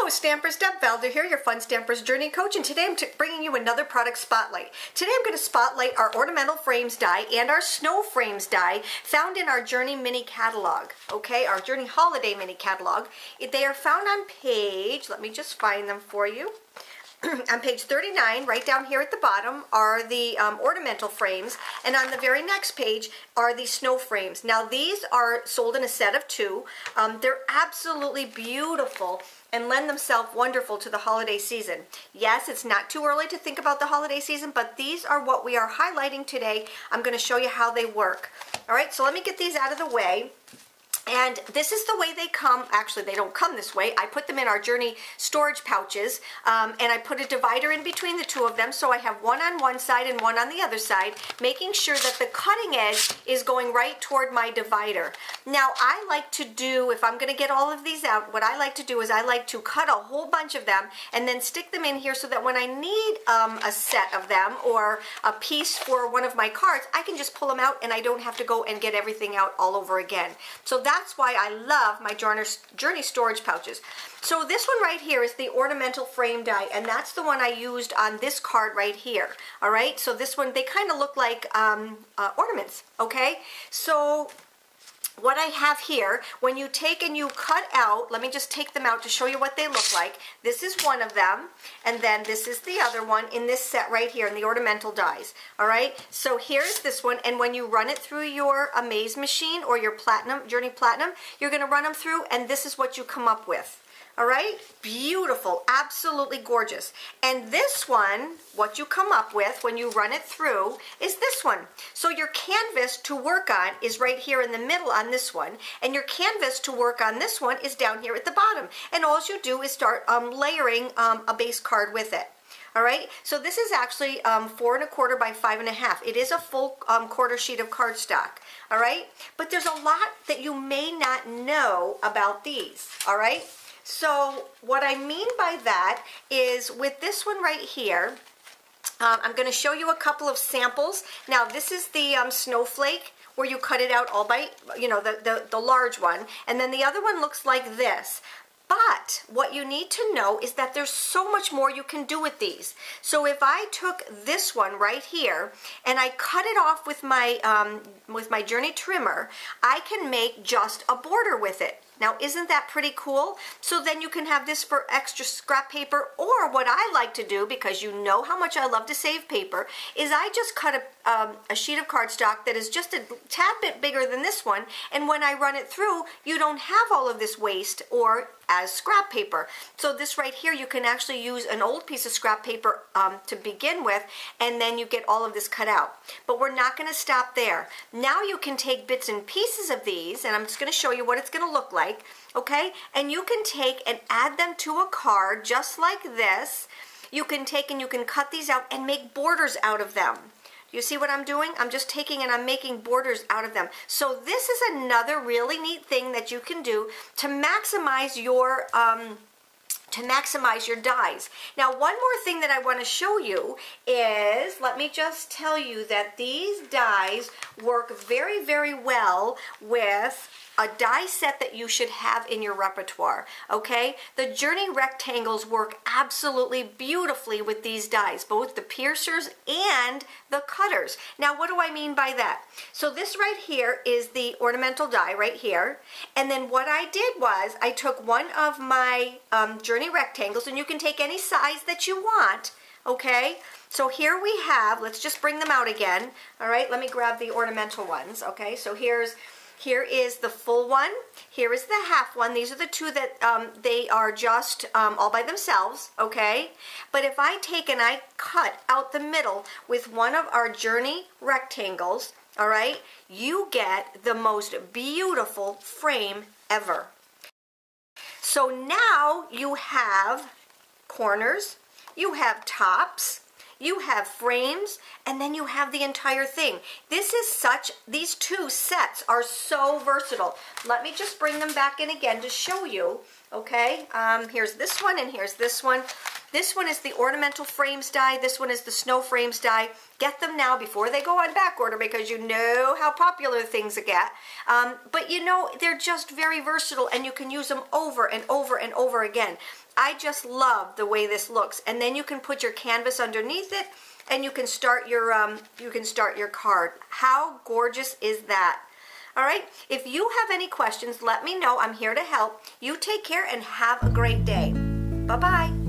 Hello Stampers, Deb Valder here, your Fun Stampers Journey Coach, and today I'm bringing you another product spotlight. Today I'm going to spotlight our Ornamental Frames die and our Snow Frames die found in our Journey Mini Catalog, okay, our Journey Holiday Mini Catalog. They are found on page, let me just find them for you. On page 39, right down here at the bottom, are the ornamental frames, and on the very next page are the snow frames. Now these are sold in a set of two. They're absolutely beautiful and lend themselves wonderful to the holiday season. Yes, it's not too early to think about the holiday season, but these are what we are highlighting today. I'm going to show you how they work. All right, so let me get these out of the way. And this is the way they come. Actually, they don't come this way. I put them in our Journey storage pouches, and I put a divider in between the two of them, so I have one on one side and one on the other side, making sure that the cutting edge is going right toward my divider. Now, I like to do, if I'm going to get all of these out, what I like to do is I like to cut a whole bunch of them and then stick them in here so that when I need a set of them or a piece for one of my cards, I can just pull them out and I don't have to go and get everything out all over again. So that's why I love my Journey storage pouches. So this one right here is the ornamental frame die, and that's the one I used on this card right here. All right, so this one, they kind of look like ornaments, okay? So what I have here, when you take and you cut out, let me just take them out to show you what they look like. This is one of them, and then this is the other one in this set right here in the ornamental dies. All right, so here's this one, and when you run it through your Amaze machine or your Journey Platinum, you're going to run them through, and this is what you come up with. All right, beautiful, absolutely gorgeous. And this one, what you come up with when you run it through is this one. So your canvas to work on is right here in the middle on this one, and your canvas to work on this one is down here at the bottom. And all you do is start layering a base card with it. All right, so this is actually 4 1/4 by 5 1/2. It is a full quarter sheet of cardstock. All right, but there's a lot that you may not know about these. All right. So what I mean by that is with this one right here, I'm going to show you a couple of samples. Now this is the snowflake where you cut it out all by, you know, the large one, and then the other one looks like this. But what you need to know is that there's so much more you can do with these. So if I took this one right here and I cut it off with my Journey trimmer, I can make just a border with it. Now, isn't that pretty cool? So then you can have this for extra scrap paper, or what I like to do, because you know how much I love to save paper, is I just cut a sheet of cardstock that is just a tad bit bigger than this one, and when I run it through, you don't have all of this waste or as scrap paper. So this right here, you can actually use an old piece of scrap paper to begin with, and then you get all of this cut out. But we're not going to stop there. Now you can take bits and pieces of these, and I'm just going to show you what it's going to look like, okay? And you can take and add them to a card just like this. You can take and you can cut these out and make borders out of them. You see what I'm doing? I'm just taking and I'm making borders out of them. So this is another really neat thing that you can do to maximize your dies. Now, one more thing that I want to show you is, let me just tell you that these dies work very, very well with a die set that you should have in your repertoire, okay? The Journey rectangles work absolutely beautifully with these dies, both the piercers and the cutters. Now, what do I mean by that? So this right here is the ornamental die right here, and then what I did was I took one of my Journey rectangles, and you can take any size that you want, okay? So here we have, let's just bring them out again, all right? Let me grab the ornamental ones, okay? So here is the full one. Here is the half one. These are the two that they are just all by themselves, okay? But if I take and I cut out the middle with one of our Journey rectangles, all right, you get the most beautiful frame ever. So now you have corners, you have tops, you have frames, and then you have the entire thing. These two sets are so versatile. Let me just bring them back in again to show you Okay, here's this one and here's this one. This one is the Ornamental Frames die. This one is the Snow Frames die. Get them now before they go on back order because you know how popular things get. But you know, they're just very versatile and you can use them over and over and over again. I just love the way this looks. And then you can put your canvas underneath it and you can start your card. How gorgeous is that? All right, if you have any questions, let me know. I'm here to help. You take care and have a great day. Bye-bye.